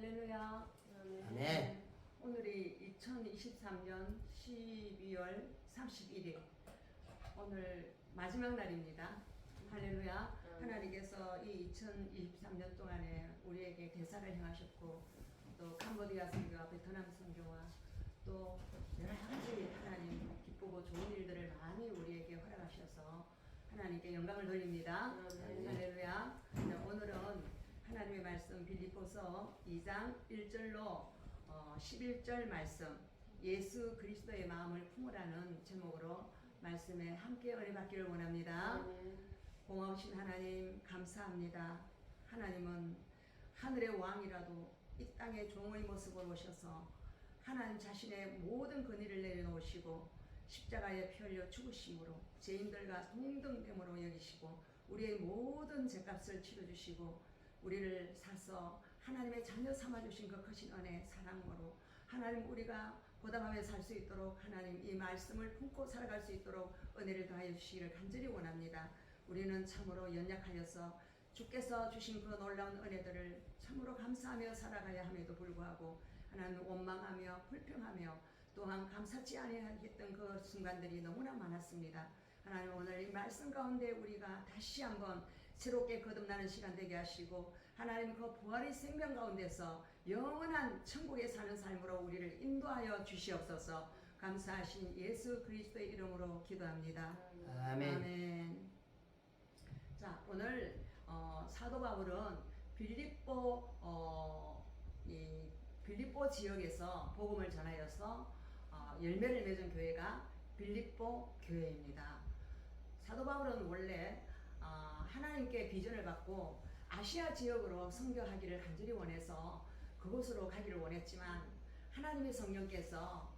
할렐루야. 아멘. 오늘이 2023년 12월 31일. 오늘 마지막 날입니다. 할렐루야. 하나님께서 이 2023년 동안에 우리에게 대사를 행하셨고, 또 캄보디아 선교와 베트남 선교와 또 여러 가지 하나님 기쁘고 좋은 일들을 많이 우리에게 허락하셔서 하나님께 영광을 돌립니다. 할렐루야. 네, 오늘은 하나님의 말씀 빌립보서 2장 1절로 11절 말씀, 예수 그리스도의 마음을 품으라는 제목으로 말씀에 함께 은혜 받기를 원합니다. 고마우신 하나님 감사합니다. 하나님은 하늘의 왕이라도 이 땅의 종의 모습으로 오셔서 하나님 자신의 모든 권위를 내려놓으시고 십자가에 피 흘려 죽으심으로 죄인들과 동등됨으로 여기시고 우리의 모든 죄값을 치러주시고 우리를 사서 하나님의 자녀 삼아주신 그 크신 은혜 사랑으로 하나님 우리가 보답하며 살 수 있도록 하나님 이 말씀을 품고 살아갈 수 있도록 은혜를 더하여 주시기를 간절히 원합니다. 우리는 참으로 연약하여서 주께서 주신 그 놀라운 은혜들을 참으로 감사하며 살아가야 함에도 불구하고 하나님 원망하며 불평하며 또한 감사치 아니했던 그 순간들이 너무나 많았습니다. 하나님 오늘 이 말씀 가운데 우리가 다시 한번 새롭게 거듭나는 시간 되게 하시고 하나님 그 부활의 생명 가운데서 영원한 천국에 사는 삶으로 우리를 인도하여 주시옵소서. 감사하신 예수 그리스도의 이름으로 기도합니다. 아멘. 아멘. 자, 오늘 사도 바울은 빌립보 지역에서 복음을 전하여서 열매를 맺은 교회가 빌립보 교회입니다. 사도 바울은 원래 하나님께 비전을 받고 아시아 지역으로 선교하기를 간절히 원해서 그곳으로 가기를 원했지만 하나님의 성령께서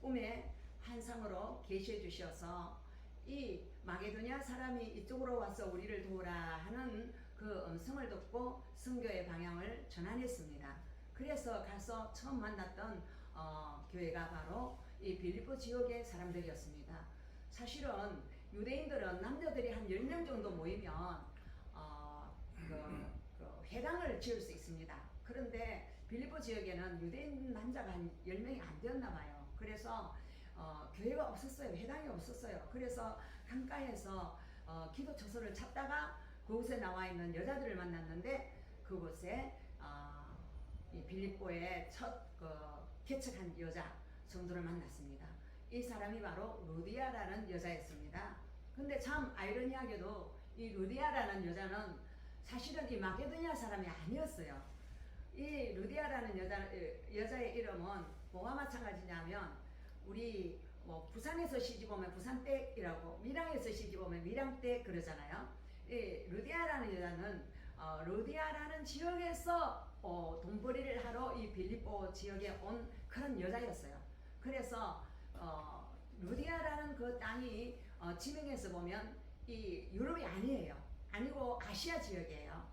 꿈의 환상으로 계시해 주셔서 이 마게도냐 사람이 이쪽으로 와서 우리를 도우라 하는 그 음성을 듣고 선교의 방향을 전환했습니다. 그래서 가서 처음 만났던 교회가 바로 이 빌립보 지역의 사람들이었습니다. 사실은 유대인들은 남자들이 한 10명 정도 모이면 회당을 지을 수 있습니다. 그런데 빌립보 지역에는 유대인 남자가 한 10명이 안 되었나 봐요. 그래서 교회가 없었어요. 회당이 없었어요. 그래서 강가에서 기도 처소를 찾다가 그곳에 나와 있는 여자들을 만났는데 그곳에 이 빌립보의 첫 개척한 여자 성도를 만났습니다. 이 사람이 바로 루디아라는 여자였습니다. 근데 참 아이러니하게도 이 루디아라는 여자는 사실은 이 마게도냐 사람이 아니었어요. 이 루디아라는 여자의 이름은 뭐와 마찬가지냐면 우리 부산에서 시집 오면 부산댁이라고 밀양에서 시집 오면 밀양댁 그러잖아요. 이 루디아라는 여자는 루디아라는 지역에서 돈벌이를 하러 이 빌립보 지역에 온 그런 여자였어요. 그래서 루디아라는 그 땅이 지명에서 보면 이 유럽이 아니고 아시아 지역이에요.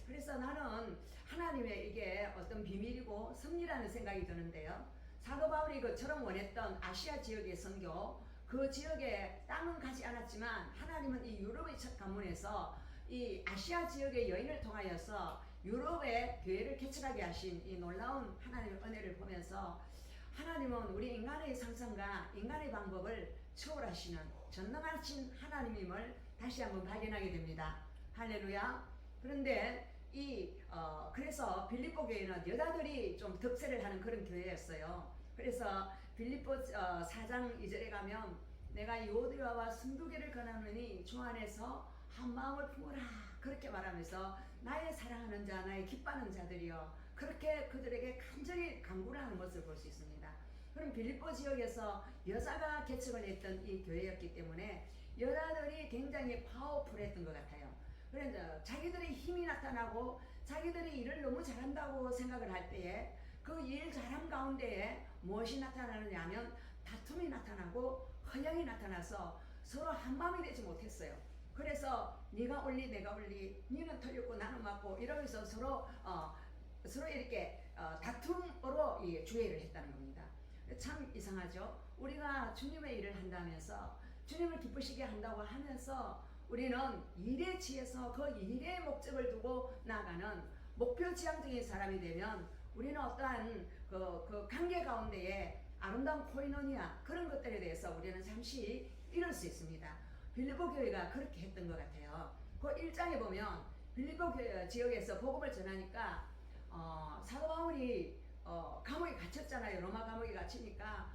그래서 나는 하나님의 이게 어떤 비밀이고 섭리라는 생각이 드는데요. 사도 바울이 그처럼 원했던 아시아 지역의 선교, 그 지역에 땅은 가지 않았지만 하나님은 이 유럽의 첫 가문에서 이 아시아 지역의 여인을 통하여서 유럽의 교회를 개척하게 하신 이 놀라운 하나님의 은혜를 보면서 하나님은 우리 인간의 상상과 인간의 방법을 초월하시는 전능하신 하나님임을 다시 한번 발견하게 됩니다. 할렐루야. 그런데 그래서 빌립보 교회는 여자들이 좀 득세를 하는 그런 교회였어요. 그래서 빌립보 4장 2절에 가면 내가 요디아와 순두개를 권하노니 주 안에서 한 마음을 품으라 그렇게 말하면서 나의 사랑하는 자 나의 기뻐하는 자들이여 그렇게 그들에게 간절히 간구를 하는 것을 볼 수 있습니다. 그럼 빌립보 지역에서 여자가 개척을 했던 이 교회였기 때문에 여자들이 굉장히 파워풀했던 것 같아요. 그래서 자기들의 힘이 나타나고 자기들이 일을 너무 잘한다고 생각을 할 때에 그 일 잘함 가운데에 무엇이 나타나느냐 하면 다툼이 나타나고 허영이 나타나서 서로 한마음이 되지 못했어요. 그래서 네가 올리 내가 올리 니는 털렸고 나는 맞고 이러면서 서로 이렇게 다툼으로 주의를 했다는 겁니다. 참 이상하죠. 우리가 주님의 일을 한다면서 주님을 기쁘시게 한다고 하면서 우리는 일에 취해서 그 일의 목적을 두고 나아가는 목표지향적인 사람이 되면 우리는 어떠한 그 관계 가운데에 아름다운 코이노니아 그런 것들에 대해서 우리는 잠시 잃을 수 있습니다. 빌립보 교회가 그렇게 했던 것 같아요. 그 1장에 보면 빌립보 지역에서 복음을 전하니까 사도 바울이 감옥에 갇혔잖아요. 로마 감옥에 갇히니까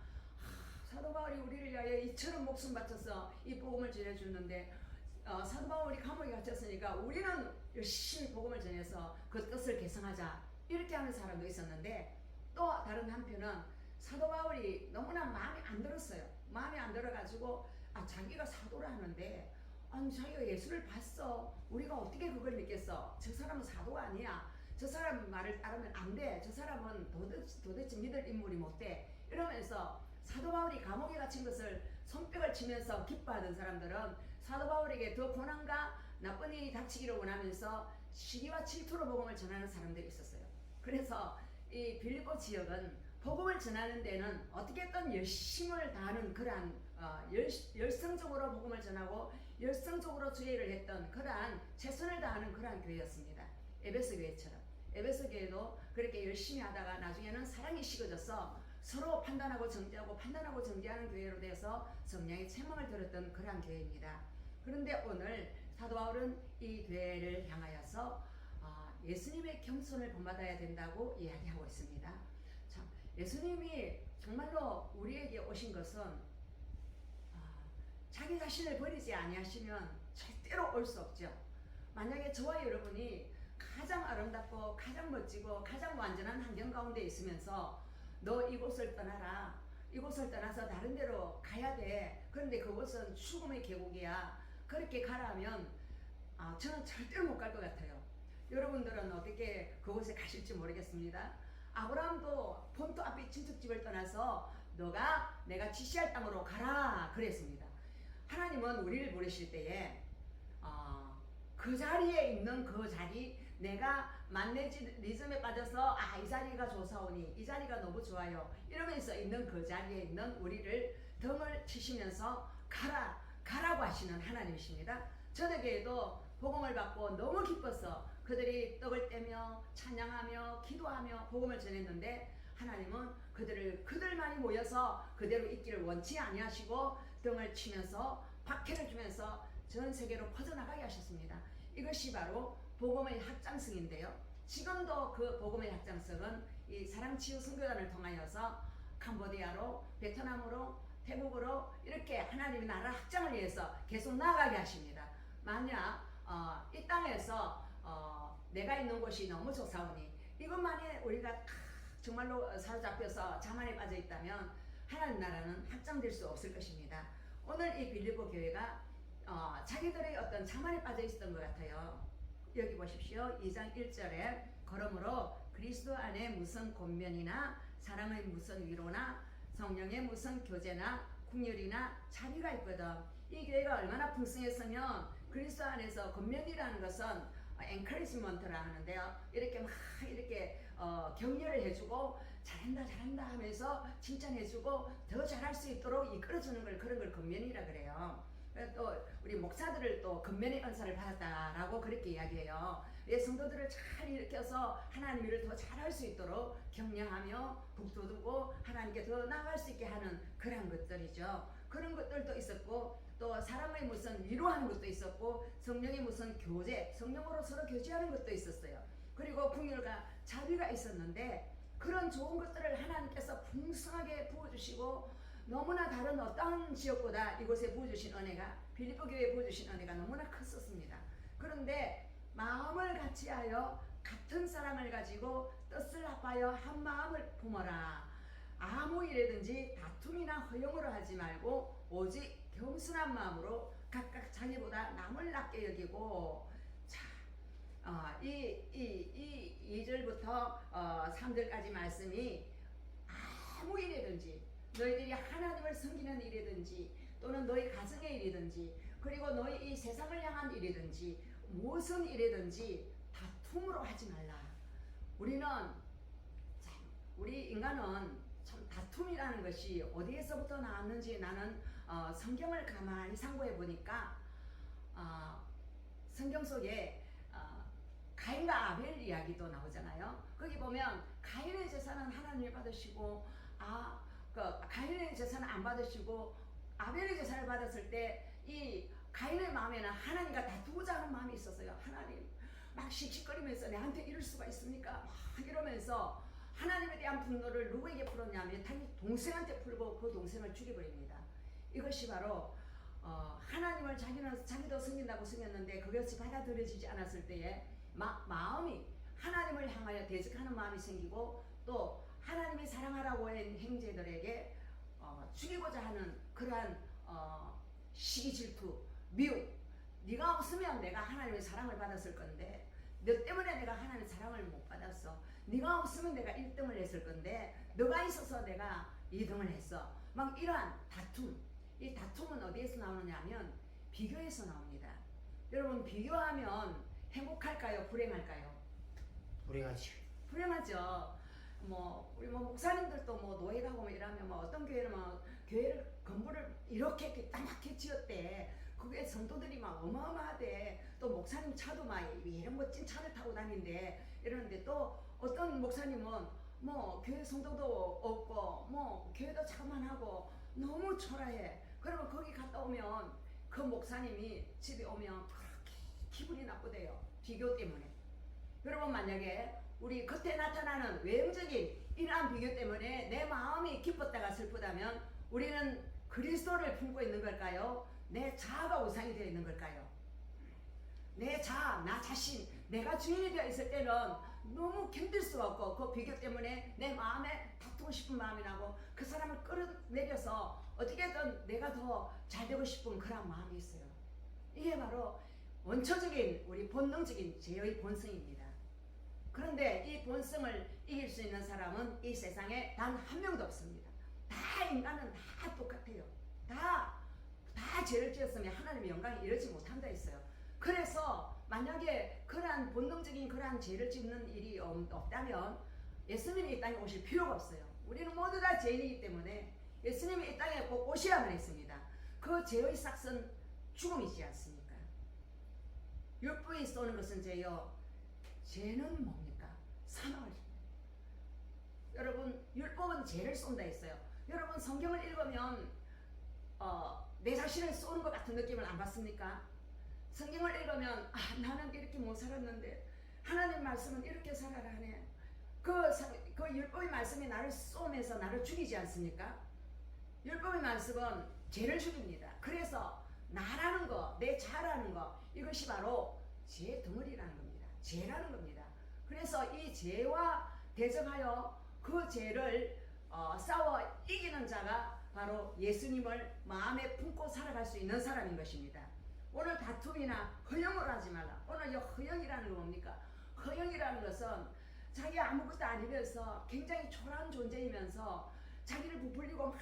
사도 바울이 우리를 위하여 이처럼 목숨 바쳐서 이 복음을 전해주는데 사도 바울이 감옥에 갇혔으니까 우리는 열심히 복음을 전해서 그 뜻을 개성하자 이렇게 하는 사람도 있었는데, 또 다른 한편은 사도 바울이 너무나 마음에 안 들었어요. 마음에 안 들어가지고 자기가 사도를 하는데 아니 자기가 예수를 봤어. 우리가 어떻게 그걸 믿겠어. 저 사람은 사도가 아니야. 저 사람 말을 따르면 안 돼. 저 사람은 도대체 믿을 인물이 못 돼. 이러면서 사도 바울이 감옥에 갇힌 것을 손뼉을 치면서 기뻐하던 사람들은 사도 바울에게 더 고난과 나쁜 일이 닥치기를 원하면서 시기와 질투로 복음을 전하는 사람들이 있었어요. 그래서 이 빌립보 지역은 복음을 전하는 데는 어떻게든 열심을 다하는 그러한 열성적으로 복음을 전하고 열성적으로 주의를 했던 그러한 최선을 다하는 그러한 교회였습니다. 에베소 교회처럼. 에베소 교회도 그렇게 열심히 하다가 나중에는 사랑이 식어져서 서로 판단하고 정죄하고 판단하고 정죄하는 교회로 돼서 성령의 책망을 들었던 그러한 교회입니다. 그런데 오늘 사도 바울은 이 교회를 향하여서 예수님의 겸손을 본받아야 된다고 이야기하고 있습니다. 참, 예수님이 정말로 우리에게 오신 것은 자기 자신을 버리지 아니하시면 절대로 올 수 없죠. 만약에 저와 여러분이 가장 아름답고 가장 멋지고 가장 완전한 환경 가운데 있으면서 너 이곳을 떠나라. 이곳을 떠나서 다른 데로 가야 돼. 그런데 그곳은 죽음의 계곡이야. 그렇게 가라면 저는 절대로 못 갈 것 같아요. 여러분들은 어떻게 그곳에 가실지 모르겠습니다. 아브라함도 본토 앞에 친척집을 떠나서 너가 내가 지시할 땅으로 가라 그랬습니다. 하나님은 우리를 부르실 때에 그 자리에 있는 그 자리, 내가 만내리즘에 빠져서 이 자리가 좋사오니 이 자리가 너무 좋아요 이러면서 있는 그 자리에 있는 우리를 등을 치시면서 가라고 하시는 하나님이십니다. 저녁에도 복음을 받고 너무 기뻐서 그들이 떡을 떼며 찬양하며 기도하며 복음을 전했는데 하나님은 그들만이 모여서 그대로 있기를 원치 아니하시고 등을 치면서 박해를 주면서 전 세계로 퍼져나가게 하셨습니다. 이것이 바로 복음의 확장성인데요. 지금도 그 복음의 확장성은 이 사랑치유 선교단을 통하여서 캄보디아로, 베트남으로, 태국으로 이렇게 하나님의 나라 확장을 위해서 계속 나아가게 하십니다. 만약 이 땅에서 내가 있는 곳이 너무 좋사오니 이것만에 우리가 정말로 사로잡혀서 자만에 빠져 있다면 하나님 나라는 확장될 수 없을 것입니다. 오늘 이 빌립보 교회가 자기들의 어떤 자만에 빠져 있었던 것 같아요. 여기 보십시오. 2장 1절에 그러므로 그리스도 안에 무슨 권면이나 사랑의 무슨 위로나 성령의 무슨 교제나 긍휼이나 자비가 있거든. 이 교회가 얼마나 풍성했으면 그리스도 안에서 권면이라는 것은 encouragement라 하는데요. 이렇게 막 이렇게 격려를 해주고 잘한다 하면서 칭찬해주고 더 잘할 수 있도록 이끌어주는 걸, 그런 걸 권면이라 그래요. 또 우리 목사들을 또 권면의 은사를 받았다라고 그렇게 이야기해요. 성도들을 잘 일으켜서 하나님 일을 더 잘할 수 있도록 격려하며 북돋우고 하나님께 더 나아갈 수 있게 하는 그런 것들이죠. 그런 것들도 있었고 또 사람의 무슨 위로하는 것도 있었고 성령의 무슨 교제, 성령으로 서로 교제하는 것도 있었어요. 그리고 긍휼과 자비가 있었는데 그런 좋은 것들을 하나님께서 풍성하게 부어주시고 너무나 다른 어떤 지역보다 이곳에 부어주신 은혜가, 빌립보 교회에 부어주신 은혜가 너무나 컸었습니다. 그런데 마음을 같이하여 같은 사랑을 가지고 뜻을 합하여 한 마음을 품어라. 아무 일이든지 다툼이나 허용으로 하지 말고 오직 겸손한 마음으로 각각 자기보다 남을 낮게 여기고, 자, 2절부터 3절까지 말씀이 아무 일이든지 너희들이 하나님을 섬기는 일이든지 또는 너희 가정의 일이든지 그리고 너희 이 세상을 향한 일이든지 무슨 일이든지 다툼으로 하지 말라. 우리 인간은 참 다툼이라는 것이 어디에서부터 나왔는지 나는 성경을 가만히 상고해 보니까 성경 속에 가인과 아벨 이야기도 나오잖아요. 거기 보면 가인의 제사는 하나님이 받으시고 가인의 제사는 안 받으시고 아벨의 제사를 받았을 때 이 가인의 마음에는 하나님과 다투고자 하는 마음이 있었어요. 하나님 막 씩씩거리면서 내한테 이럴 수가 있습니까? 막 이러면서 하나님에 대한 분노를 누구에게 풀었냐면 당연히 동생한테 풀고 그 동생을 죽여버립니다. 이것이 바로 하나님을 자기도 섬긴다고 섬겼는데 그것이 받아들여지지 않았을 때에 마음이 하나님을 향하여 대적하는 마음이 생기고 또 하나님이 사랑하라고 한 형제들에게 죽이고자 하는 그러한 시기 질투 미움. 네가 없으면 내가 하나님의 사랑을 받았을 건데 너 때문에 내가 하나님의 사랑을 못 받았어. 네가 없으면 내가 1등을 했을 건데 너가 있어서 내가 2등을 했어. 막 이러한 다툼. 이 다툼은 어디에서 나오느냐 하면 비교에서 나옵니다. 여러분 비교하면 행복할까요? 불행할까요? 불행하지. 불행하죠. 우리 목사님들도 노예 가고 이러면 어떤 교회는 교회를 건물을 이렇게 까맣게 지었대. 그게 성도들이 막 어마어마하대. 또 목사님 차도 막 이런 멋진 차를 타고 다닌대. 이러는데 또 어떤 목사님은 교회 성도도 없고 교회도 자그만하고 너무 초라해. 그러면 거기 갔다 오면 그 목사님이 집에 오면 그렇게 기분이 나쁘대요. 비교 때문에. 여러분 만약에 우리 겉에 나타나는 외형적인 이러한 비교 때문에 내 마음이 기뻤다가 슬프다면 우리는 그리스도를 품고 있는 걸까요? 내 자아가 우상이 되어 있는 걸까요? 내 자아, 나 자신, 내가 주인이 되어 있을 때는 너무 견딜 수가 없고 그 비교 때문에 내 마음에 다투고 싶은 마음이 나고 그 사람을 끌어내려서 어떻게든 내가 더 잘 되고 싶은 그런 마음이 있어요. 이게 바로 원초적인 우리 본능적인 죄의 본성입니다. 그런데 이 본성을 이길 수 있는 사람은 이 세상에 단 한 명도 없습니다. 다 인간은 다 똑같아요. 다 죄를 지었으면 하나님의 영광이 이르지 못한다 했어요. 그래서 만약에 그러한 본능적인 그러한 죄를 짓는 일이 없다면 예수님이 이 땅에 오실 필요가 없어요. 우리는 모두 다 죄인이기 때문에 예수님이 이 땅에 꼭 오셔야만 했습니다. 그 죄의 삭은 죽음이지 않습니까? 율법이 쏘는 것은 죄요. 죄는 뭡니까? 사망을 줍니다. 여러분 율법은 죄를 쏜다 했어요. 여러분 성경을 읽으면 내 자신을 쏘는 것 같은 느낌을 안 받습니까? 성경을 읽으면 나는 이렇게 못 살았는데 하나님 말씀은 이렇게 살아라 하네. 그 율법의 말씀이 나를 쏘면서 나를 죽이지 않습니까? 율법의 말씀은 죄를 죽입니다. 그래서 나라는 거, 내 자라는 거 이것이 바로 죄 덩어리라는 겁니다. 죄라는 겁니다. 그래서 이 죄와 대적하여 그 죄를 싸워 이기는 자가 바로 예수님을 마음에 품고 살아갈 수 있는 사람인 것입니다. 오늘 다툼이나 허영을 하지 말라. 오늘 이 허영이라는 건 뭡니까? 허영이라는 것은 자기 아무것도 아니면서 굉장히 초라한 존재이면서 자기를 부풀리고 막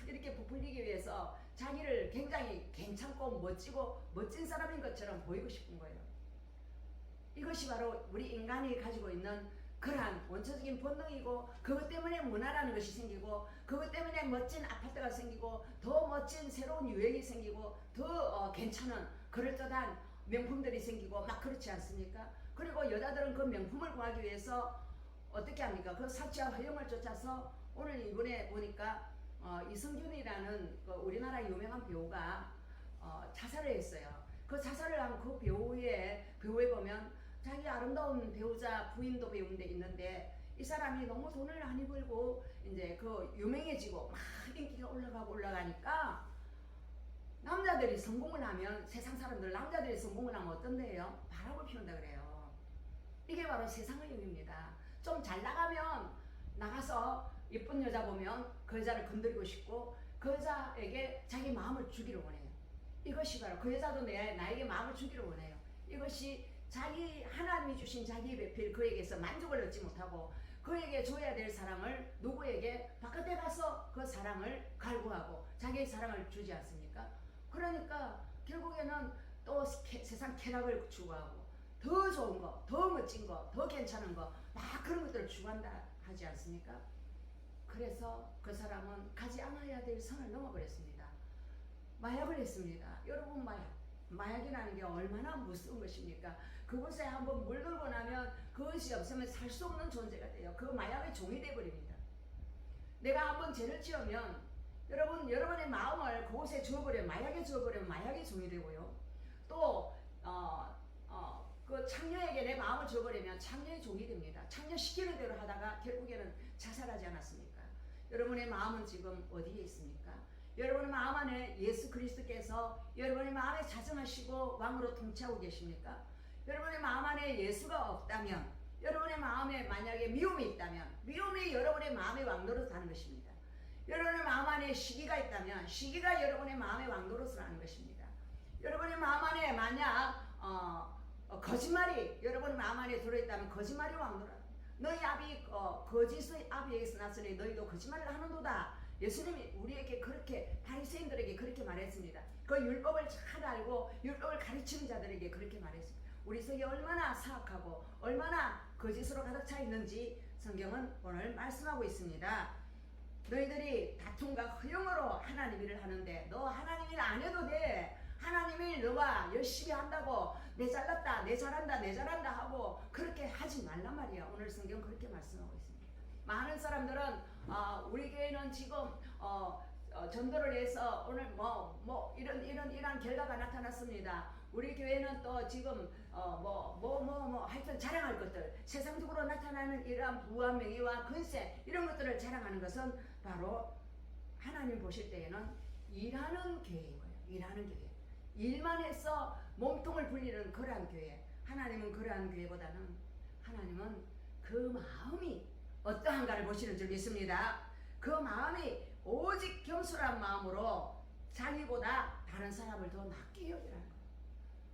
이렇게 부풀리기 위해서 자기를 굉장히 괜찮고 멋지고 멋진 사람인 것처럼 보이고 싶은 거예요. 이것이 바로 우리 인간이 가지고 있는 그러한 원초적인 본능이고 그것 때문에 문화라는 것이 생기고 그것 때문에 멋진 아파트가 생기고 더 멋진 새로운 유행이 생기고 더 괜찮은 그럴듯한 명품들이 생기고 막 그렇지 않습니까? 그리고 여자들은 그 명품을 구하기 위해서 어떻게 합니까? 그 사치와 허영을 쫓아서 오늘 이번에 보니까 이성균이라는 그 우리나라 유명한 배우가 자살을 했어요. 그 자살을 한 그 배우에 보면 자기 아름다운 배우자 부인도 배우인데 있는데 이 사람이 너무 돈을 많이 벌고 이제 그 유명해지고 막 인기가 올라가니까 남자들이 성공을 하면 세상 사람들 남자들이 성공을 하면 어떤데요? 바람을 피운다 그래요. 이게 바로 세상의 영입니다. 좀 잘 나가면 나가서 예쁜 여자 보면 그 여자를 건드리고 싶고 그 여자에게 자기 마음을 주기를 원해요. 이것이 바로 그 여자도 나에게 마음을 주기를 원해요. 이것이 자기 하나님이 주신 자기 배필 그에게서 만족을 얻지 못하고 그에게 줘야 될 사랑을 누구에게 바깥에 가서 그 사랑을 갈구하고 자기의 사랑을 주지 않습니까? 그러니까 결국에는 또 세상 쾌락을 추구하고 더 좋은 거, 더 멋진 거, 더 괜찮은 거 막 그런 것들을 추구한다 하지 않습니까? 그래서 그 사람은 가지 않아야 될 선을 넘어버렸습니다. 마약을 했습니다. 여러분 마약. 마약이라는 게 얼마나 무서운 것입니까? 그곳에 한번 물들고 나면 그것이 없으면 살 수 없는 존재가 돼요. 그 마약의 종이 되어버립니다. 내가 한번 죄를 지으면 여러분의 마음을 그곳에 주어버리면, 마약에 주어버리면 마약의 종이 되고요. 또 그 창녀에게 내 마음을 주어버리면 창녀의 종이 됩니다. 창녀 시키는 대로 하다가 결국에는 자살하지 않았습니까? 여러분의 마음은 지금 어디에 있습니까? 여러분의 마음 안에 예수 그리스도께서 여러분의 마음에 자정하시고 왕으로 통치하고 계십니까? 여러분의 마음 안에 예수가 없다면, 여러분의 마음에 만약에 미움이 있다면 미움이 여러분의 마음의 왕노릇을 하는 것입니다. 여러분의 마음 안에 시기가 있다면 시기가 여러분의 마음의 왕노릇을 하는 것입니다. 여러분의 마음 안에 만약 거짓말이 여러분의 마음 안에 들어있다면 거짓말이 왕노릇. 너희 아비 거짓의 아비에게서 났으니 너희도 거짓말을 하는도다. 예수님이 우리에게 그렇게, 바리새인들에게 그렇게 말했습니다. 그 율법을 잘 알고 율법을 가르치는 자들에게 그렇게 말했습니다. 우리 속에 얼마나 사악하고 얼마나 거짓으로 가득 차 있는지 성경은 오늘 말씀하고 있습니다. 너희들이 다툼과 허용으로 하나님 일을 하는데 너 하나님 일 안 해도 돼. 하나님 일 너가 열심히 한다고 내 잘났다, 내 잘한다, 내 잘한다 하고 그렇게 하지 말란 말이야. 오늘 성경 그렇게 말씀하고 있습니다. 많은 사람들은 우리 교회는 지금 전도를 해서 오늘 이런 결과가 나타났습니다. 우리 교회는 또 지금 하여튼 자랑할 것들, 세상적으로 나타나는 이러한 부와 명예와 권세 이런 것들을 자랑하는 것은 바로 하나님 보실 때에는 일하는 교회인 거예요. 일하는 교회. 일만 해서 몸통을 불리는 그러한 교회. 하나님은 그러한 교회보다는 하나님은 그 마음이 어떠한가를 보시는 줄 믿습니다. 그 마음이 오직 겸손한 마음으로 자기보다 다른 사람을 더 낮게 여기라는 거예요.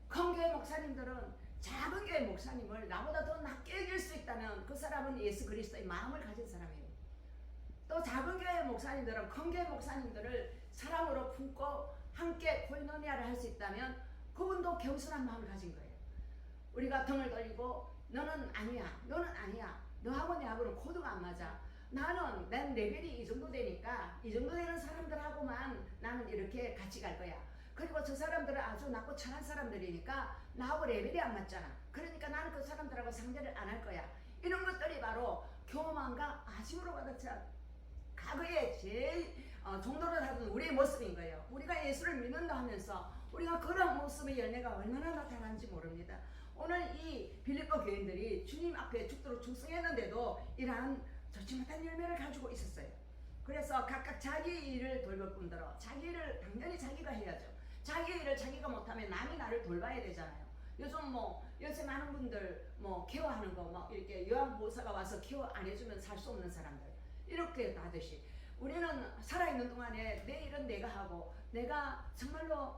큰 교회 목사님들은 작은 교회 목사님을 나보다 더 낮게 여길 수 있다면 그 사람은 예수 그리스도의 마음을 가진 사람이에요. 또 작은 교회 목사님들은 큰 교회 목사님들을 사랑으로 품고 함께 코이노니아를 할 수 있다면 그분도 겸손한 마음을 가진 거예요. 우리가 등을 돌리고 너는 아니야, 너는 아니야, 너하고 내하고는 코드가 안 맞아. 나는 내 레벨이 이 정도 되니까 이 정도 되는 사람들하고만 나는 이렇게 같이 갈 거야. 그리고 저 사람들은 아주 낮고 천한 사람들이니까 나하고 레벨이 안 맞잖아. 그러니까 나는 그 사람들하고 상대를 안 할 거야. 이런 것들이 바로 교만과 아쉬움으로 가득 찬 과거에 제일 종로를 하던 우리의 모습인 거예요. 우리가 예수를 믿는다 하면서 우리가 그런 모습의 열매가 얼마나 나타나는지 모릅니다. 오늘 이 빌립보 교인들이 주님 앞에 죽도록 충성했는데도 이러한 좋지 못한 열매를 가지고 있었어요. 그래서 각각 자기 일을 돌볼 뿐더러 자기 일을 당연히 자기가 해야죠. 자기 일을 자기가 못하면 남이 나를 돌봐야 되잖아요. 요새 많은 분들 케어하는 거 이렇게 요양보호사가 와서 케어 안 해주면 살 수 없는 사람들 이렇게 하듯이 우리는 살아있는 동안에 내 일은 내가 하고 내가 정말로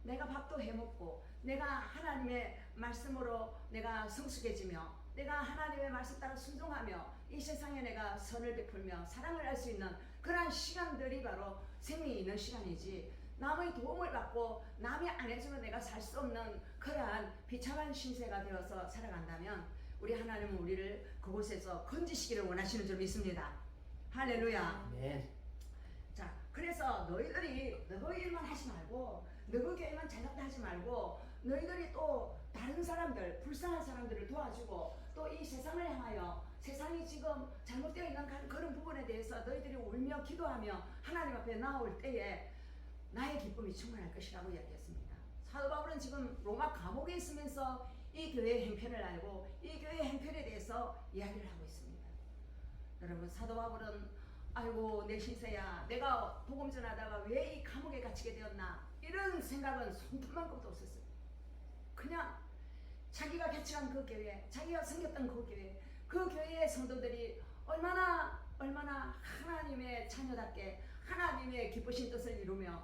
내가 밥도 해먹고 내가 하나님의 말씀으로 내가 성숙해지며 내가 하나님의 말씀 따라 순종하며 이 세상에 내가 선을 베풀며 사랑을 할 수 있는 그러한 시간들이 바로 생명이 있는 시간이지, 남의 도움을 받고 남이 안 해주면 내가 살 수 없는 그러한 비참한 신세가 되어서 살아간다면 우리 하나님은 우리를 그곳에서 건지시기를 원하시는 줄 믿습니다. 할렐루야. 네. 자, 그래서 너희들이 너희 일만 하지 말고 너희 교회만 잘났다 하지 말고 너희들이 또 다른 사람들, 불쌍한 사람들을 도와주고 또 이 세상을 향하여 세상이 지금 잘못되어 있는 그런 부분에 대해서 너희들이 울며 기도하며 하나님 앞에 나올 때에 나의 기쁨이 충만할 것이라고 이야기했습니다. 사도 바울은 지금 로마 감옥에 있으면서 이 교회의 행편을 알고 이 교회의 행편에 대해서 이야기를 하고 있습니다. 여러분, 사도 바울은 아이고 내 신세야, 내가 복음 전하다가 왜 이 감옥에 갇히게 되었나, 이런 생각은 손톱만큼도 없었어요. 그냥 자기가 개척한 그 교회, 자기가 섬겼던 그 교회, 그 교회의 성도들이 얼마나 하나님의 자녀답게 하나님의 기쁘신 뜻을 이루며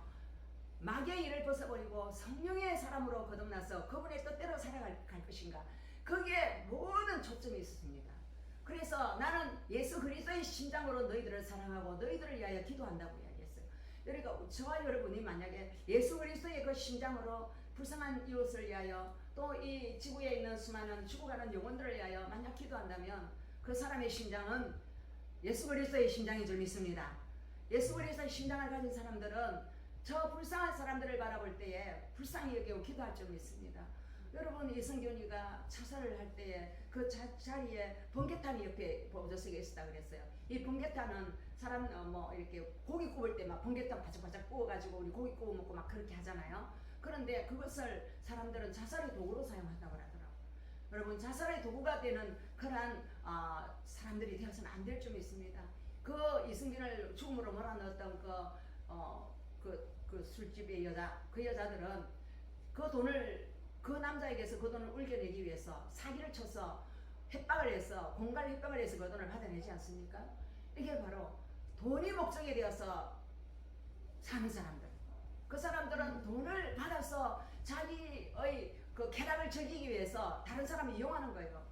마귀의 일을 벗어버리고 성령의 사람으로 거듭나서 그분의 뜻대로 살아갈 것인가, 거기에 모든 초점이 있었습니다. 그래서 나는 예수 그리스도의 심장으로 너희들을 사랑하고 너희들을 위하여 기도한다고 이야기했어요. 그러니까 저와 여러분이 만약에 예수 그리스도의 그 심장으로 불쌍한 이웃을 위하여 또 이 지구에 있는 수많은 죽어가는 영혼들을 위하여 만약 기도한다면 그 사람의 심장은 예수 그리스도의 심장인 줄 믿습니다. 예수 그리스도의 심장을 가진 사람들은 저 불쌍한 사람들을 바라볼 때에 불쌍히 여기고 기도할 점이 있습니다. 여러분 이성균이가 자살을 할 때에 그 자리에 번개탄이 옆에 보조석에 있었다 그랬어요. 이 번개탄은 사람 뭐 이렇게 고기 구울 때 막 번개탄 바짝바짝 구워가지고 우리 고기 구워 먹고 막 그렇게 하잖아요. 그런데 그것을 사람들은 자살의 도구로 사용한다고 하더라고요. 여러분 자살의 도구가 되는 그러한 사람들이 되어서는 안 될 점이 있습니다. 그 이승균을 죽음으로 몰아넣었던 그 술집의 여자, 그 여자들은 그 돈을 그 남자에게서 그 돈을 울겨내기 위해서 사기를 쳐서 협박을 해서 공갈 협박을 해서 그 돈을 받아내지 않습니까? 이게 바로 돈이 목적이 되어서 사는 사람들. 그 사람들은 돈을 받아서 자기의 그 쾌락을 즐기기 위해서 다른 사람을 이용하는 거예요.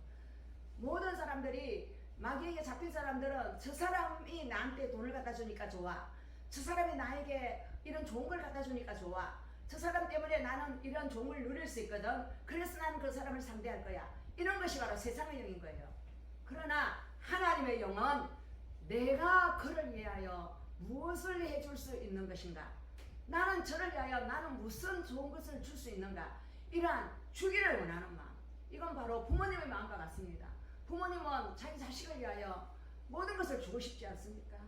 모든 사람들이 마귀에게 잡힌 사람들은 저 사람이 나한테 돈을 갖다 주니까 좋아. 저 사람이 나에게 이런 좋은 걸 갖다 주니까 좋아. 저 사람 때문에 나는 이런 좋은 걸 누릴 수 있거든. 그래서 나는 그 사람을 상대할 거야. 이런 것이 바로 세상의 영인 거예요. 그러나 하나님의 영은 내가 그를 위하여 무엇을 해줄 수 있는 것인가? 나는 저를 위하여 나는 무슨 좋은 것을 줄 수 있는가? 이러한 주기를 원하는 마음. 이건 바로 부모님의 마음과 같습니다. 부모님은 자기 자식을 위하여 모든 것을 주고 싶지 않습니까?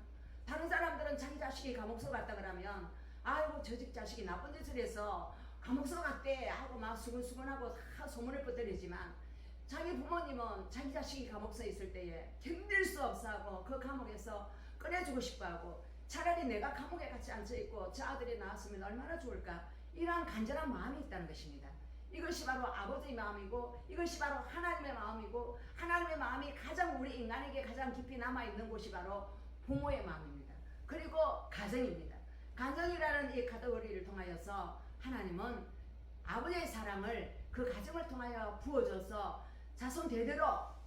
다른 사람들은 자기 자식이 감옥서 갔다 그러면 아이고 저 집 자식이 나쁜 짓을 해서 감옥서 갔대 하고 막 수근수근하고 다 소문을 퍼뜨리지만 자기 부모님은 자기 자식이 감옥서에 있을 때에 견딜 수 없어 하고 그 감옥에서 꺼내주고 싶어 하고 차라리 내가 감옥에 같이 앉아있고 저 아들이 나왔으면 얼마나 좋을까 이러한 간절한 마음이 있다는 것입니다. 이것이 바로 아버지의 마음이고 이것이 바로 하나님의 마음이고 하나님의 마음이 가장 우리 인간에게 가장 깊이 남아있는 곳이 바로 부모의 마음입니다. 그리고 가정입니다. 가정이라는 이 카테고리를 통하여서 하나님은 아버지의 사랑을 그 가정을 통하여 부어줘서 자손 대대로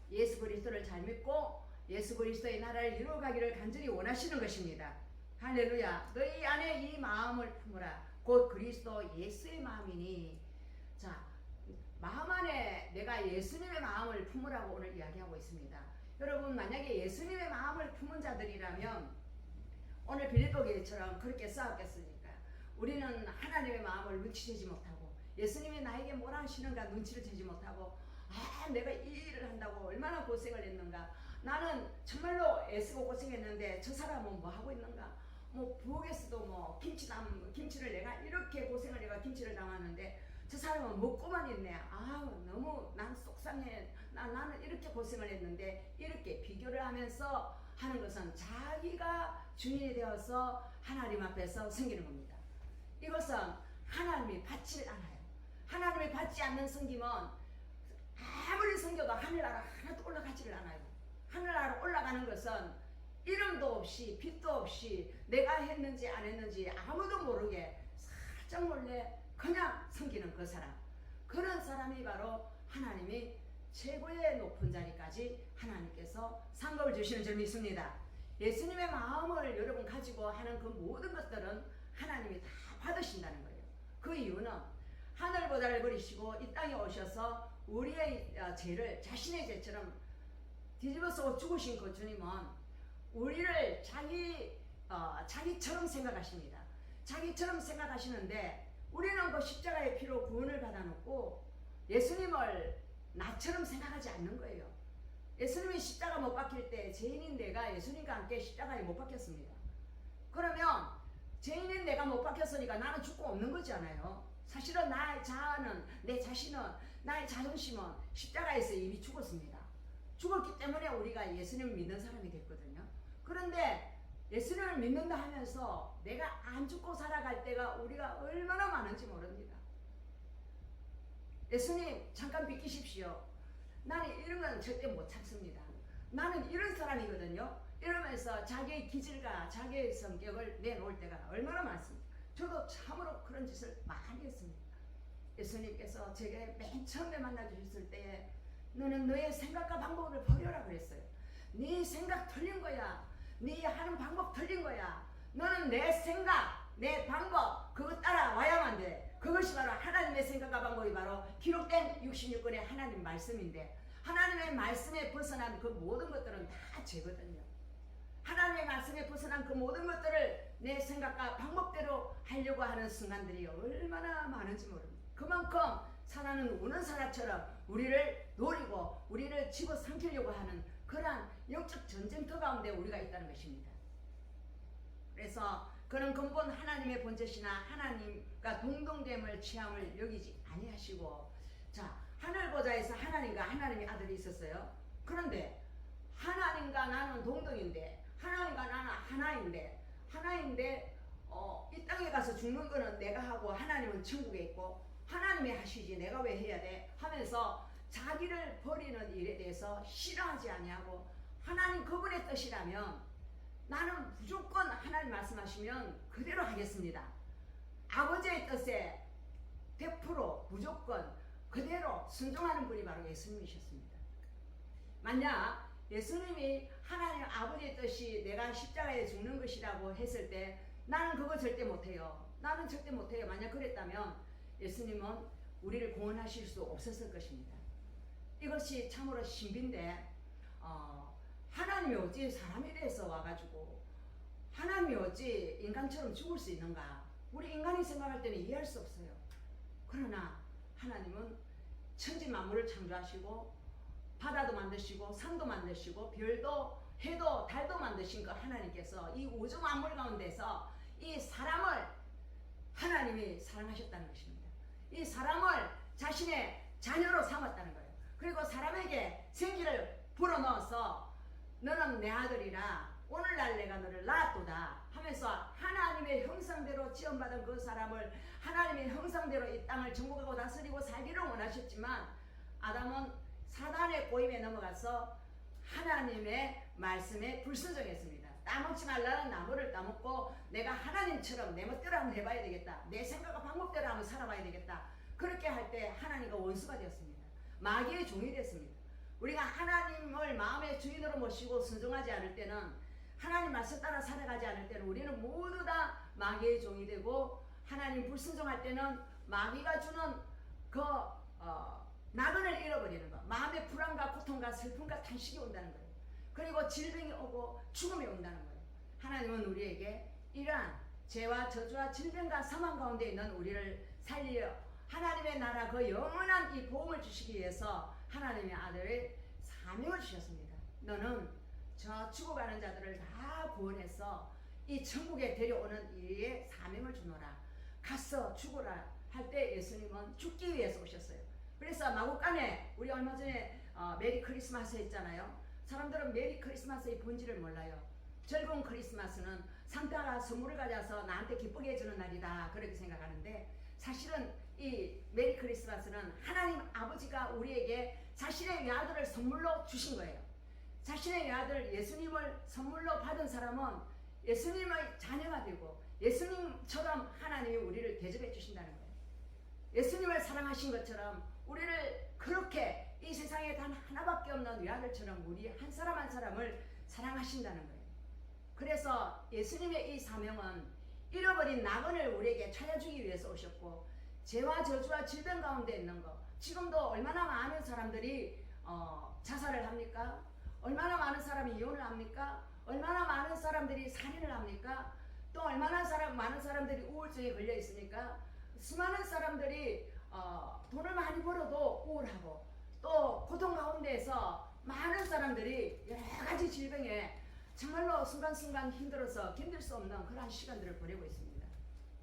예수 그리스도를 잘 믿고 예수 그리스도의 나라를 이루어가기를 간절히 원하시는 것입니다. 할렐루야. 너희 안에 이 마음을 품으라. 곧 그리스도 예수의 마음이니. 자, 마음 안에 내가 예수님의 마음을 품으라고 오늘 이야기하고 있습니다. 여러분 만약에 예수님의 마음을 품은 자들이라면 오늘 빌립보 교회처럼 그렇게 싸웠겠습니까? 우리는 하나님의 마음을 눈치채지 못하고 예수님이 나에게 뭐라 하시는가 눈치를 채지 못하고 내가 이 일을 한다고 얼마나 고생을 했는가 나는 정말로 애쓰고 고생했는데 저 사람은 뭐 하고 있는가 뭐 부엌에서도 뭐 김치를 내가 이렇게 고생을 해가 김치를 담았는데 저 사람은 먹고만 있네. 너무 난 속상해. 나는 이렇게 고생을 했는데 이렇게 비교를 하면서 하는 것은 자기가 주인이 되어서 하나님 앞에서 섬기는 겁니다. 이것은 하나님이 받지 않아요. 하나님이 받지 않는 섬김은 아무리 섬겨도 하늘나라 하나도 올라가지를 않아요. 하늘나라 올라가는 것은 이름도 없이 빛도 없이 내가 했는지 안 했는지 아무도 모르게 살짝 몰래 그냥 섬기는 그 사람. 그런 사람이 바로 하나님이 최고의 높은 자리까지 하나님께서 상급을 주시는 줄 믿습니다. 예수님의 마음을 여러분 가지고 하는 그 모든 것들은 하나님이 다 받으신다는 거예요. 그 이유는 하늘보다를 버리시고 이 땅에 오셔서 우리의 죄를 자신의 죄처럼 뒤집어서 죽으신 그 주님은 우리를 자기처럼 생각하십니다. 자기처럼 생각하시는데 우리는 그 십자가의 피로 구원을 받아놓고 예수님을 나처럼 생각하지 않는 거예요. 예수님이 십자가 못 박힐 때 죄인인 내가 예수님과 함께 십자가에 못 박혔습니다. 그러면 죄인인 내가 못 박혔으니까 나는 죽고 없는 거잖아요. 사실은 나의 자아는 내 자신은 나의 자존심은 십자가에서 이미 죽었습니다. 죽었기 때문에 우리가 예수님을 믿는 사람이 됐거든요. 그런데 예수님을 믿는다 하면서 내가 안 죽고 살아갈 때가 우리가 얼마나 많은지 모릅니다. 예수님 잠깐 비키십시오. 나는 이런 건 절대 못 참습니다. 나는 이런 사람이거든요. 이러면서 자기의 기질과 자기의 성격을 내놓을 때가 얼마나 많습니다. 저도 참으로 그런 짓을 많이 했습니다. 예수님께서 제게 맨 처음에 만나 주셨을 때에 너는 너의 생각과 방법을 버려라 그랬어요. 네 생각 틀린 거야. 네 하는 방법 틀린 거야. 너는 내 생각, 내 방법 그거 따라와야만 돼. 그것이 바로 하나님의 생각과 방법이 바로 기록된 66권의 하나님 말씀인데 하나님의 말씀에 벗어난 그 모든 것들은 다 죄거든요. 하나님의 말씀에 벗어난 그 모든 것들을 내 생각과 방법대로 하려고 하는 순간들이 얼마나 많은지 모릅니다. 그만큼 사단은 우는 사자처럼 우리를 노리고 우리를 집어삼키려고 하는 그러한 영적 전쟁터 가운데 우리가 있다는 것입니다. 그래서 그런 근본 하나님의 본chất이나 하나님과 동등됨을 취함을 여기지 아니하시고, 자, 하늘 보좌에서 하나님과 하나님의 아들이 있었어요. 그런데 하나님과 나는 동등인데, 하나님과 나는 하나인데 이 땅에 가서 죽는 거는 내가 하고 하나님은 천국에 있고 하나님이 하시지 내가 왜 해야 돼 하면서 자기를 버리는 일에 대해서 싫어하지 아니하고, 하나님 그분의 뜻이라면 나는 무조건 하나님 말씀하시면 그대로 하겠습니다. 아버지의 뜻에 100% 무조건 그대로 순종하는 분이 바로 예수님이셨습니다. 만약 예수님이 하나님 아버지의 뜻이 내가 십자가에 죽는 것이라고 했을 때 나는 그거 절대 못해요. 나는 절대 못해요. 만약 그랬다면 예수님은 우리를 구원하실 수 없었을 것입니다. 이것이 참으로 신비인데, 하나님이 어찌 사람에 대해서 와가지고 하나님이 어찌 인간처럼 죽을 수 있는가? 우리 인간이 생각할 때는 이해할 수 없어요. 그러나 하나님은 천지 만물을 창조하시고 바다도 만드시고 산도 만드시고 별도 해도 달도 만드신 그 하나님께서 이 우주 만물 가운데서 이 사람을 하나님이 사랑하셨다는 것입니다. 이 사람을 자신의 자녀로 삼았다는 거예요. 그리고 사람에게 생기를 불어넣어서 너는 내 아들이라 오늘날 내가 너를 낳았도다 하면서 하나님의 형상대로 지원받은 그 사람을 하나님의 형상대로 이 땅을 정복하고 다스리고 살기를 원하셨지만, 아담은 사단의 꼬임에 넘어가서 하나님의 말씀에 불순종했습니다. 따먹지 말라는 나무를 따먹고 내가 하나님처럼 내 멋대로 한번 해봐야 되겠다, 내 생각과 방법대로 한번 살아봐야 되겠다. 그렇게 할 때 하나님과 원수가 되었습니다. 마귀의 종이 됐습니다. 우리가 하나님을 마음의 주인으로 모시고 순종하지 않을 때는, 하나님 말씀 따라 살아가지 않을 때는 우리는 모두 다 마귀의 종이 되고, 하나님 불순종할 때는 마귀가 주는 그 나그네를 잃어버리는 것, 마음의 불안과 고통과 슬픔과 탄식이 온다는 거예요. 그리고 질병이 오고 죽음이 온다는 거예요. 하나님은 우리에게 이러한 죄와 저주와 질병과 사망 가운데 있는 우리를 살려 하나님의 나라 그 영원한 이 복음을 주시기 위해서 하나님의 아들의 사명을 주셨습니다. 너는 저 죽어가는 자들을 다 구원해서 이 천국에 데려오는 이의 사명을 주노라. 가서 죽어라 할 때 예수님은 죽기 위해서 오셨어요. 그래서 마국간에 우리 얼마 전에 메리 크리스마스 했잖아요. 사람들은 메리 크리스마스의 본질을 몰라요. 즐거운 크리스마스는 산타가 선물을 가져와서 나한테 기쁘게 해주는 날이다 그렇게 생각하는데, 사실은 이 메리 크리스마스는 하나님 아버지가 우리에게 자신의 외아들을 선물로 주신 거예요. 자신의 외아들 예수님을 선물로 받은 사람은 예수님의 자녀가 되고 예수님처럼 하나님이 우리를 대접해 주신다는 거예요. 예수님을 사랑하신 것처럼 우리를 그렇게 이 세상에 단 하나밖에 없는 외아들처럼 우리 한 사람 한 사람을 사랑하신다는 거예요. 그래서 예수님의 이 사명은 잃어버린 낙원을 우리에게 찾아주기 위해서 오셨고, 죄와 저주와 질병 가운데 있는 것, 지금도 얼마나 많은 사람들이 자살을 합니까? 얼마나 많은 사람이 이혼을 합니까? 얼마나 많은 사람들이 살인을 합니까? 또 얼마나 많은 사람들이 우울증에 걸려 있습니까? 수많은 사람들이 돈을 많이 벌어도 우울하고, 또 고통 가운데에서 많은 사람들이 여러 가지 질병에 정말로 순간순간 힘들어서 견딜 수 없는 그러한 시간들을 보내고 있습니다.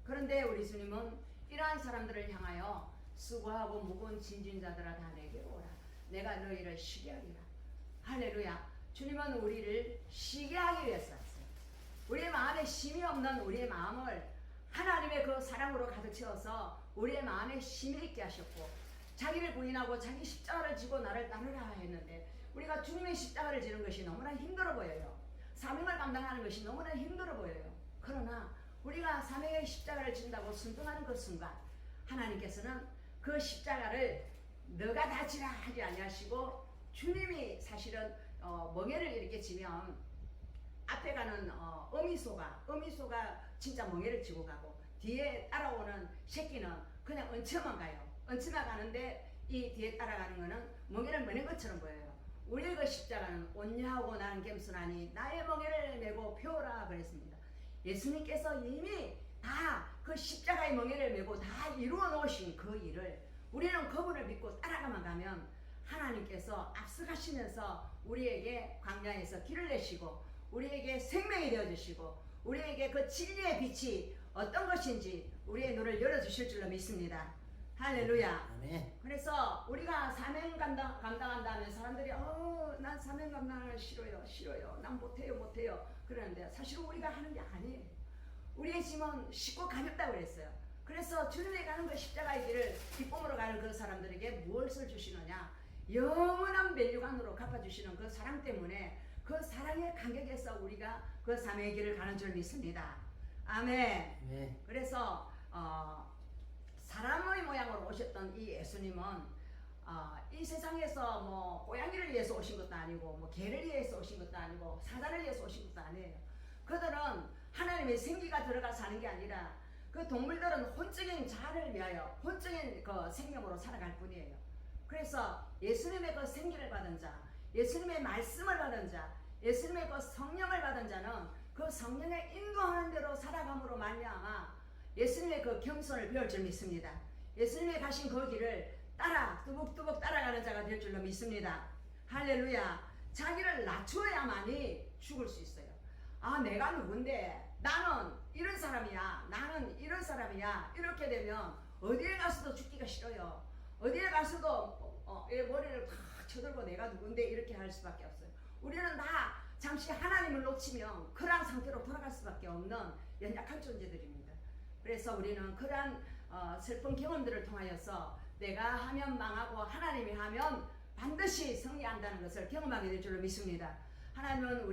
그런데 우리 주님은 이러한 사람들을 향하여 수고하고 무거운 짐진 자들아 다 내게로 오라. 내가 너희를 쉬게 하리라. 할렐루야. 주님은 우리를 쉬게 하기 위해서 왔어요. 우리의 마음에 쉼이 없는 우리의 마음을 하나님의 그 사랑으로 가득 채워서 우리의 마음에 쉼이 있게 하셨고, 자기를 부인하고 자기 십자가를 지고 나를 따르라 했는데, 우리가 주님의 십자가를 지는 것이 너무나 힘들어 보여요. 사명을 감당하는 것이 너무나 힘들어 보여요. 그러나 우리가 사명의 십자가를 진다고 순종하는 그 순간, 하나님께서는 그 십자가를 너가 다 지라 하지 아니하시고, 주님이 사실은 멍에를 이렇게 지면 앞에 가는 어미소가 진짜 멍에를 지고 가고, 뒤에 따라오는 새끼는 그냥 얹혀만 가요. 얹혀만 가는데 이 뒤에 따라가는 거는 멍에를 머는 것처럼 보여요. 우리의 그 십자가는 온유하고 나는 겸손하니 나의 멍에를 메고 펴라 그랬습니다. 예수님께서 이미 다 그 십자가의 멍에를 메고 다 이루어 놓으신 그 일을 우리는 그분을 믿고 따라가만 가면 하나님께서 앞서가시면서 우리에게 광야에서 길을 내시고 우리에게 생명이 되어주시고 우리에게 그 진리의 빛이 어떤 것인지 우리의 눈을 열어주실 줄로 믿습니다. 할렐루야. 아멘. 그래서 우리가 사명 감당한다면 사람들이 난 사명 감당을 싫어요 난 못해요 그러는데 사실 우리가 하는 게 아니에요. 우리의 짐은 쉽고 가볍다고 그랬어요. 그래서 주님에 가는 그 십자가의 길을 기쁨으로 가는 그 사람들에게 무엇을 주시느냐, 영원한 멸류관으로 갚아주시는 그 사랑 때문에 그 사랑의 간격에서 우리가 그 사명의 길을 가는 줄 믿습니다. 아멘. 네. 그래서 사람의 모양으로 오셨던 이 예수님은 이 세상에서 뭐 고양이를 위해서 오신 것도 아니고 뭐 개를 위해서 오신 것도 아니고 사자를 위해서 오신 것도 아니에요. 그들은 하나님의 생기가 들어가 사는 게 아니라 그 동물들은 혼적인 자아를 위하여 혼적인 그 생명으로 살아갈 뿐이에요. 그래서 예수님의 그 생기를 받은 자, 예수님의 말씀을 받은 자, 예수님의 그 성령을 받은 자는 그 성령의 인도하는 대로 살아감으로 말미암아 예수님의 그 겸손을 배울 줄 믿습니다. 예수님의 가신 그 길을 따라 뚜벅뚜벅 따라가는 자가 될 줄로 믿습니다. 할렐루야. 자기를 낮추어야만이 죽을 수 있어요. 내가 누군데 나는 이런 사람이야, 나는 이런 사람이야, 이렇게 되면 어디에 가서도 죽기가 싫어요. 어디에 가서도 머리를 탁 쳐들고 내가 누군데 이렇게 할 수밖에 없어요. 우리는 다 잠시 하나님을 놓치면 그러한 상태로 돌아갈 수밖에 없는 연약한 존재들입니다. 그래서 우리는 그러한 슬픈 경험들을 통하여서 내가 하면 망하고 하나님이 하면 반드시 승리한다는 것을 경험하게 될 줄로 믿습니다. 하나님은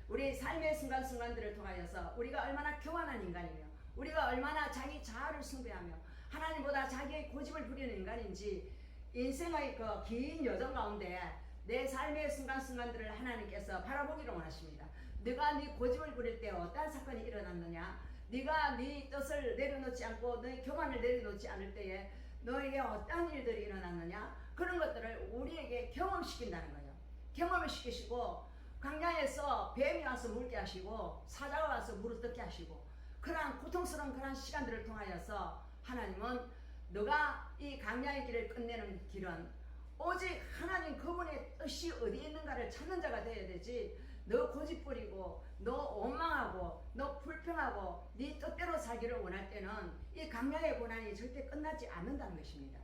우리 삶의 순간순간들을 통하여서 우리가 얼마나 교만한 인간이며 우리가 얼마나 자기 자아를 숭배하며 하나님보다 자기의 고집을 부리는 인간인지 인생의 그 긴 여정 가운데 내 삶의 순간순간들을 하나님께서 바라보기를 원하십니다. 네가 네 고집을 부릴 때 어떠한 사건이 일어났느냐, 네가 네 뜻을 내려놓지 않고 너의 교만을 내려놓지 않을 때에 너에게 어떠한 일들이 일어났느냐, 그런 것들을 우리에게 경험시킨다는 거예요. 경험을 시키시고 광야에서 뱀이 와서 물게 하시고 사자가 와서 물을 뜯게 하시고 그러한 고통스러운 그러한 시간들을 통하여서 하나님은 너가 이 광야의 길을 끝내는 길은 오직 하나님 그분의 뜻이 어디에 있는가를 찾는 자가 되어야 되지, 너 고집 부리고 너 원망하고 너 불평하고 네 뜻대로 살기를 원할 때는 이 광야의 고난이 절대 끝나지 않는다는 것입니다.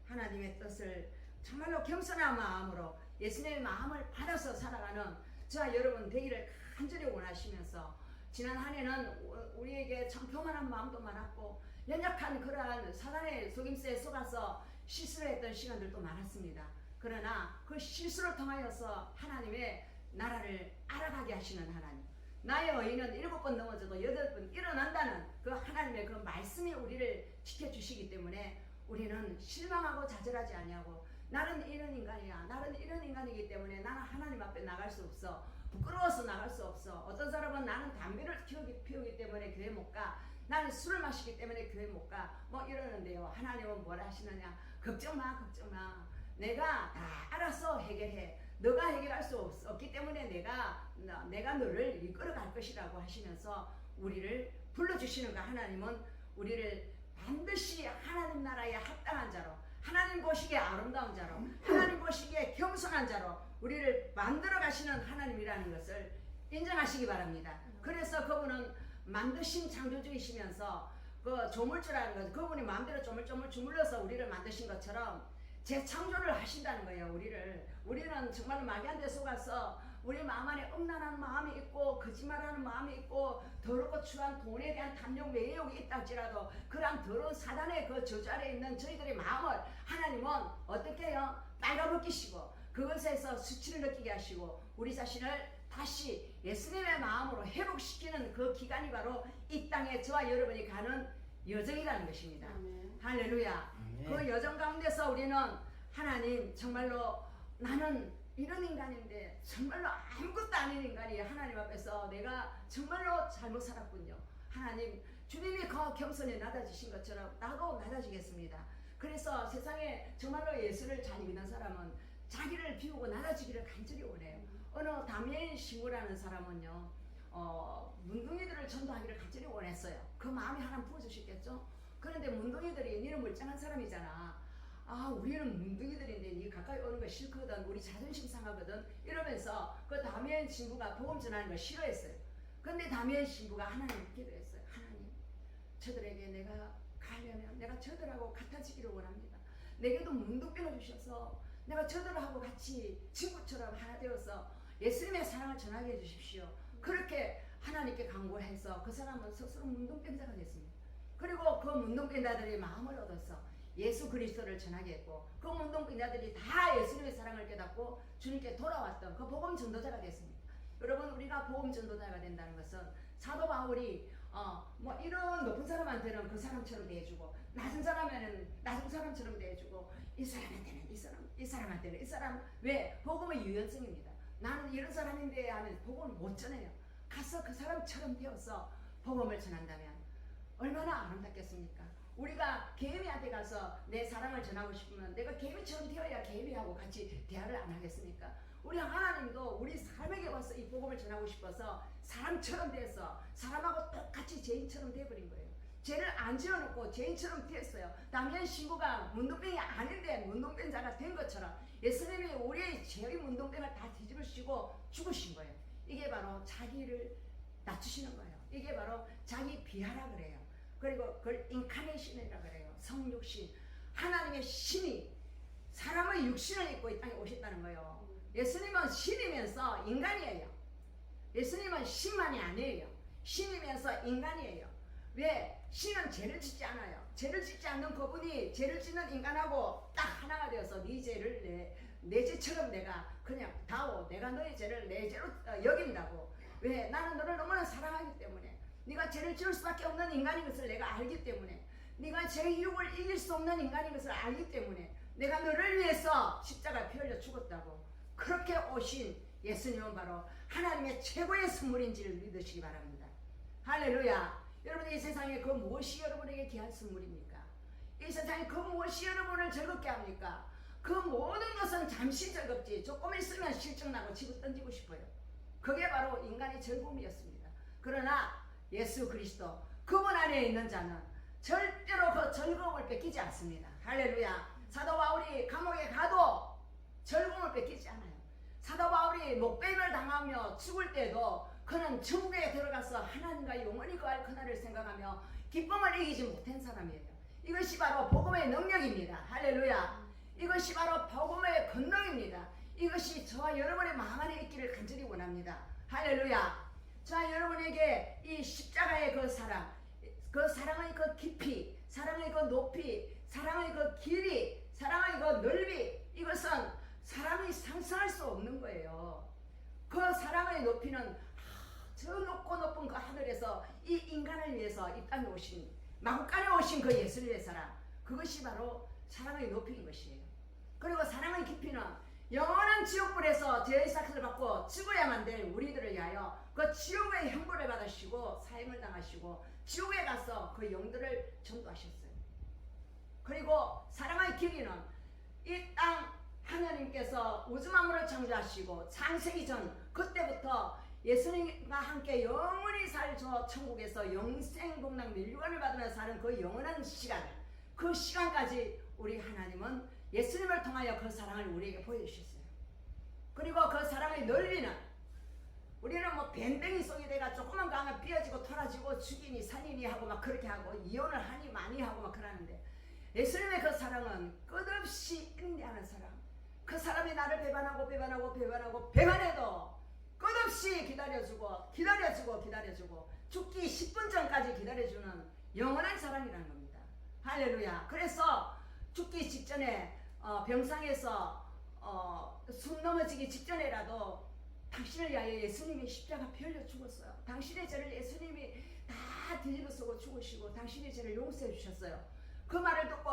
하나님의 뜻을 정말로 겸손한 마음으로 예수님의 마음을 받아서 살아가는 저와 여러분 되기를 간절히 원하시면서 지난 한 해는 우리에게 참 교만한 마음도 많았고 연약한 그러한 사단의 속임수에 속아서 실수를 했던 시간들도 많았습니다. 그러나 그 실수를 통하여서 하나님의 나라를 알아가게 하시는 하나님, 나의 의인은 7번 넘어져도 8번 일어난다는 그 하나님의 그 말씀이 우리를 지켜주시기 때문에 우리는 실망하고 좌절하지 아니하고 나는 이런 인간이야, 나는 이런 인간이기 때문에 나는 하나님 앞에 나갈 수 없어, 부끄러워서 나갈 수 없어. 어떤 사람은 나는 담배를 피우기 때문에 교회 못 가, 나는 술을 마시기 때문에 교회 못 가, 뭐 이러는데요. 하나님은 뭐라 하시느냐, 걱정 마, 내가 다 알아서 해결해. 너가 해결할 수 없기 때문에 내가 너를 이끌어 갈 것이라고 하시면서 우리를 불러주시는 거. 하나님은 우리를 반드시 하나님 나라에 합당한 자로, 하나님 보시기에 아름다운 자로, 하나님 보시기에 겸손한 자로 우리를 만들어 가시는 하나님이라는 것을 인정하시기 바랍니다. 그래서 그분은 만드신 창조주이시면서 그 조물주라는 것, 그분이 마음대로 조물조물 주물러서 우리를 만드신 것처럼 재창조를 하신다는 거예요. 우리는 정말 마귀한테 속아서 우리 마음 안에 음란한 마음이 있고 거짓말하는 마음이 있고 더럽고 추한 돈에 대한 탐욕 매욕이 있다 할지라도 그러한 더러운 사단의 그 저주 아래에 있는 저희들의 마음을 하나님은 어떻게 해요? 빨가벗기시고 그것에서 수치를 느끼게 하시고 우리 자신을 다시 예수님의 마음으로 회복시키는 그 기간이 바로 이 땅에 저와 여러분이 가는 여정이라는 것입니다. 할렐루야. 그 여정 가운데서 우리는 하나님 정말로 나는 이런 인간인데 정말로 아무것도 아닌 인간이 하나님 앞에서 내가 정말로 잘못 살았군요. 하나님 주님이 그 겸손에 낮아지신 것처럼 나도 낮아지겠습니다. 그래서 세상에 정말로 예수를 잘 믿는 사람은 자기를 비우고 낮아지기를 간절히 원해요. 어느 다미엘 신부라는 사람은요, 문둥이들을 전도하기를 간절히 원했어요. 그 마음이 하나님 부어주셨겠죠? 그런데 문둥이들이 니는 멀쩡한 사람이잖아. 아, 우리는 문둥이들인데 니 가까이 오는 거 싫거든. 우리 자존심 상하거든. 이러면서 그 다미엘 신부가 복음 전하는 걸 싫어했어요. 근데 다미엘 신부가 하나님께 기도했어요. 하나님, 저들에게 내가 가려면 내가 저들하고 같아지기를 원합니다. 내게도 문둥병을 주셔서 내가 저들하고 같이 친구처럼 하나 되어서 예수님의 사랑을 전하게 해주십시오. 그렇게 하나님께 간구해서 그 사람은 스스로 문둥병자가 됐습니다. 그리고 그 문둥병자들이 마음을 얻어서 예수 그리스도를 전하게 했고, 그 문둥병자들이 다 예수님의 사랑을 깨닫고 주님께 돌아왔던 그 복음 전도자가 됐습니다. 여러분, 우리가 복음 전도자가 된다는 것은 사도 바울이 뭐 이런 높은 사람한테는 그 사람처럼 대해주고, 낮은 사람에는 낮은 사람처럼 대해주고, 이 사람한테는 이 사람한테는 이 사람, 왜? 복음의 유연성입니다. 나는 이런 사람인데 하면 복음을 못 전해요. 가서 그 사람처럼 되어서 복음을 전한다면 얼마나 아름답겠습니까? 우리가 개미한테 가서 내 사랑을 전하고 싶으면 내가 개미처럼 되어야 개미하고 같이 대화를 안 하겠습니까? 우리 하나님도 우리 삶에게 와서 이 복음을 전하고 싶어서 사람처럼 돼서 사람하고 똑같이 죄인처럼 돼버린 거예요. 죄를 안 지어놓고 죄인처럼 됐어요. 다미엘 신부가 문둥병이 아닌데 문둥병자가 된 것처럼 예수님이 우리의 죄의 문둥병을 다 뒤집으시고 죽으신 거예요. 이게 바로 자기를 낮추시는 거예요. 이게 바로 자기 비하라 그래요. 그리고 그걸 인카네이션이라 그래요. 성육신, 하나님의 신이 사람의 육신을 입고 이 땅에 오셨다는 거예요. 예수님은 신이면서 인간이에요. 예수님은 신만이 아니에요. 신이면서 인간이에요. 왜? 신은 죄를 짓지 않아요. 죄를 짓지 않는 그분이 죄를 짓는 인간하고 딱 하나가 되어서 네 죄를 내 죄처럼 내가 그냥 다오, 내가 너의 죄를 내 죄로 여긴다고. 왜? 나는 너를 너무나 사랑하기 때문에, 네가 죄를 지을 수밖에 없는 인간인 것을 내가 알기 때문에, 네가 죄의 유혹을 이길 수 없는 인간인 것을 알기 때문에 내가 너를 위해서 십자가에 피 흘려 죽었다고. 그렇게 오신 예수님은 바로 하나님의 최고의 선물인지를 믿으시기 바랍니다. 할렐루야. 여러분, 이 세상에 그 무엇이 여러분에게 귀한 선물입니까? 이 세상에 그 무엇이 여러분을 즐겁게 합니까? 그 모든 것은 잠시 즐겁지 조금 있으면 실증나고 집어 던지고 싶어요. 그게 바로 인간의 즐거움이었습니다. 그러나 예수 그리스도, 그분 안에 있는 자는 절대로 그 즐거움을 뺏기지 않습니다. 할렐루야. 사도 바울이 감옥에 가도 즐거움을 뺏기지 않아요. 사도 바울이 목배임을 당하며 죽을 때도 그는 천국에 들어가서 하나님과 영원히 거할 그날을 생각하며 기쁨을 이기지 못한 사람이에요. 이것이 바로 복음의 능력입니다. 할렐루야. 이것이 바로 복음의 권능입니다. 이것이 저와 여러분의 마음 안에 있기를 간절히 원합니다. 할렐루야. 자, 여러분에게 이 십자가의 그 사랑, 그 사랑의 그 깊이, 사랑의 그 높이, 사랑의 그 길이, 사랑의 그 넓이, 이것은 사람이 상상할 수 없는 거예요. 그 사랑의 높이는 저 높고 높은 그 하늘에서 이 인간을 위해서 이 땅에 오신, 마구간에 오신 그 예수님의 사랑, 그것이 바로 사랑의 높이인 것이에요. 그리고 사랑의 깊이는 영원한 지옥불에서 죄의 삭스를 받고 죽어야만 될 우리들을 위하여 그 지옥의 형벌을 받으시고 사형을 당하시고 지옥에 가서 그 영들을 전도하셨어요. 그리고 사랑의 길이는 이 땅 하나님께서 우주 만물을 창조하시고 창세기 전 그때부터 예수님과 함께 영원히 살 저 천국에서 영생복락 멸류관을 받으며 사는 그 영원한 시간, 그 시간까지 우리 하나님은 예수님을 통하여 그 사랑을 우리에게 보여주셨어요. 그리고 그 사랑의 넓이는, 우리는 뭐 밴댕이 속이 돼가 조금만 가면 삐어지고 토라지고 죽이니 살이니 하고 막 그렇게 하고 이혼을 하니 많이 하고 막 그러는데, 예수님의 그 사랑은 끝없이 인내하는 사랑. 그 사람이 나를 배반해도 끝없이 기다려주고 죽기 10분 전까지 기다려주는 영원한 사랑이라는 겁니다. 할렐루야. 그래서 죽기 직전에 병상에서 숨 넘어지기 직전에라도 당신을 위하여 예수님이 십자가 피 흘려 죽었어요. 당신의 죄를 예수님이 다 뒤집어 쓰고 죽으시고 당신의 죄를 용서해 주셨어요. 그 말을 듣고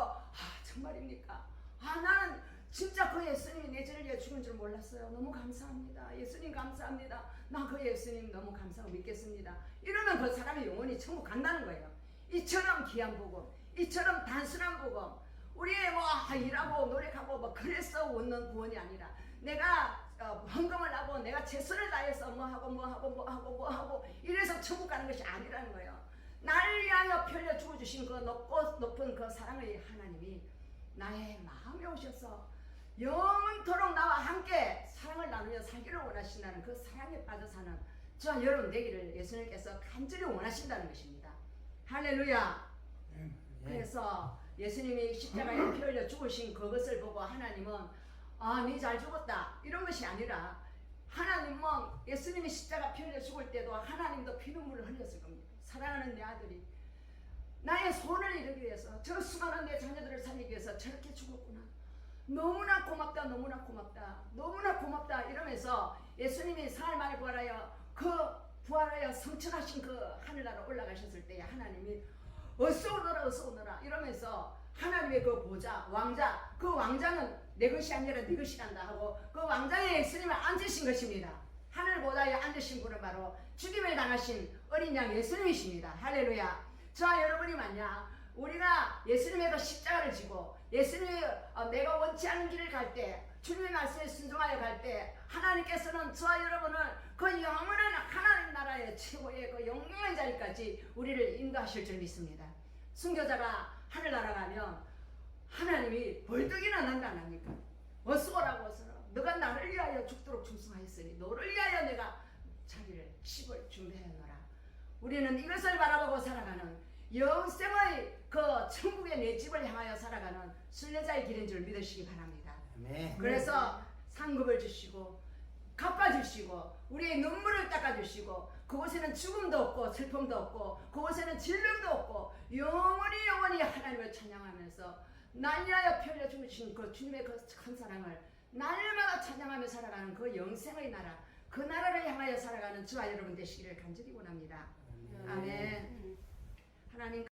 정말입니까? 나는 진짜 그 예수님이 내 죄를 위해 죽은 줄 몰랐어요. 너무 감사합니다. 예수님 감사합니다. 나 그 예수님 너무 감사하고 믿겠습니다. 이러면 그 사람이 영원히 천국 간다는 거예요. 이처럼 귀한 복음, 이처럼 단순한 복음, 우리의 뭐 일하고 노력하고 뭐 그래서 얻는 구원이 아니라 내가 헌금을 하고 내가 최선을 다해서 뭐 하고 이래서 천국 가는 것이 아니라는 거예요. 나를 위하여 편려 죽어주신 그 높은 그 사랑의 하나님이 나의 마음에 오셔서 영원토록 나와 함께 사랑을 나누며 살기를 원하신다는 그 사랑에 빠져 사는 저와 여러분 되기를 예수님께서 간절히 원하신다는 것입니다. 할렐루야. 그래서 예수님이 십자가에 피 흘려 죽으신 그것을 보고 하나님은 니 잘 죽었다 이런 것이 아니라 하나님은 예수님이 십자가 피 흘려 죽을 때도 하나님도 피눈물을 흘렸을 겁니다. 사랑하는 내 아들이 나의 소원을 이루기 위해서 저 수많은 내 자녀들을 살리기 위해서 저렇게 죽었구나. 너무나 고맙다 너무나 고맙다 너무나 고맙다 이러면서 예수님이 사흘 만에 부활하여 성천하신 그 하늘나라 올라가셨을 때 하나님이 어서 오너라 이러면서 하나님의 그 보좌 왕자 그 왕자는 내 것이 아니라 네 것이란다 하고 그 왕자에 예수님을 앉으신 것입니다. 하늘 보좌에 앉으신 분은 바로 죽임을 당하신 어린 양 예수님이십니다. 할렐루야. 저와 여러분이 만약 우리가 예수님의 그 십자가를 지고 예수님이 내가 원치 않은 길을 갈 때 주님의 말씀에 순종하여 갈 때 하나님께서는 저와 여러분을 그 영원한 하나님 나라의 최고의 그 영광의 자리까지 우리를 인도하실 줄 믿습니다. 순교자가 하늘나라 가면 하나님이 벌떡이나 난다 안 합니까? 어서 오라고 어서 오라. 너가 나를 위하여 죽도록 충성하였으니 너를 위하여 내가 자기를 십을 준비하였노라. 우리는 이것을 바라보고 살아가는 영생의 그 천국의 내 집을 향하여 살아가는 순례자의 길인 줄 믿으시기 바랍니다. 아멘. 그래서 상급을 주시고 갚아주시고 우리의 눈물을 닦아주시고 그곳에는 죽음도 없고 슬픔도 없고 그곳에는 질병도 없고 영원히 하나님을 찬양하면서 날 위하여 피 흘려 죽으신 그 주님의 그 큰 사랑을 날마다 찬양하며 살아가는 그 영생의 나라 그 나라를 향하여 살아가는 저와 여러분 되시기를 간절히 원합니다. 아멘. 하나님